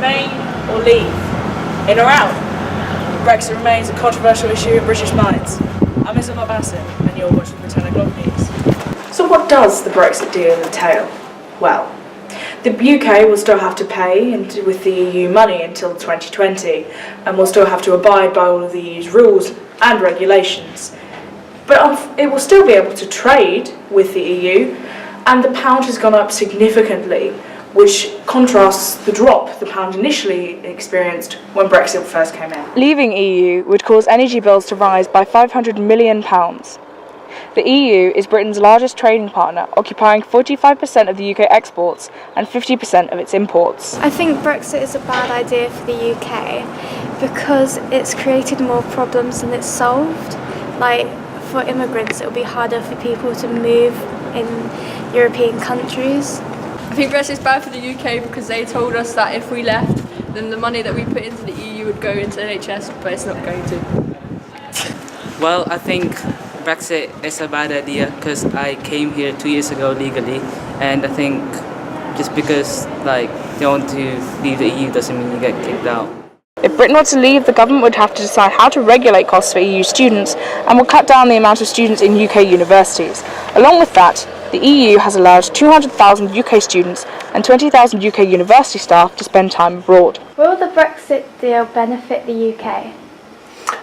remain or leave? In or out? Brexit remains a controversial issue in British minds. I'm Isabel Bassett, and you're watching the 10 o'clock news. So what does the Brexit deal entail? Well, the UK will still have to pay with the EU money until 2020, and will still have to abide by all of the EU's rules and regulations. But it will still be able to trade with the EU, and the pound has gone up significantly, which contrasts the drop the pound initially experienced when Brexit first came in. Leaving EU would cause energy bills to rise by £500 million. The EU is Britain's largest trading partner, occupying 45% of the UK exports and 50% of its imports. I think Brexit is a bad idea for the UK because it's created more problems than it's solved. Like, for immigrants, it will be harder for people to move in European countries. I think Brexit is bad for the UK because they told us that if we left, then the money that we put into the EU would go into NHS, but it's not going to. Well, I think Brexit is a bad idea because I came here 2 years ago legally, and I think just because they want to leave the EU doesn't mean you get kicked out. If Britain were to leave, the government would have to decide how to regulate costs for EU students and will cut down the amount of students in UK universities. Along with that, the EU has allowed 200,000 UK students and 20,000 UK university staff to spend time abroad. Will the Brexit deal benefit the UK?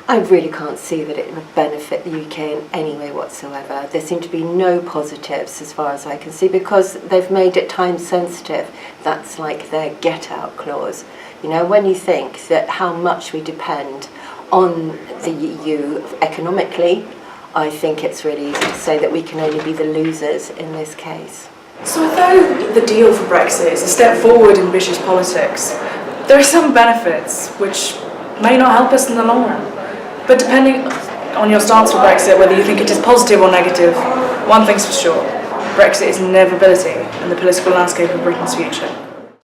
I really can't see that it would benefit the UK in any way whatsoever. There seem to be no positives as far as I can see because they've made it time sensitive. That's like their get out clause. You know, when you think that how much we depend on the EU economically, I think it's really easy to say that we can only be the losers in this case. So although the deal for Brexit is a step forward in British politics, there are some benefits which may not help us in the long run. But depending on your stance for Brexit, whether you think it is positive or negative, one thing's for sure, Brexit is an inevitability in the political landscape of Britain's future.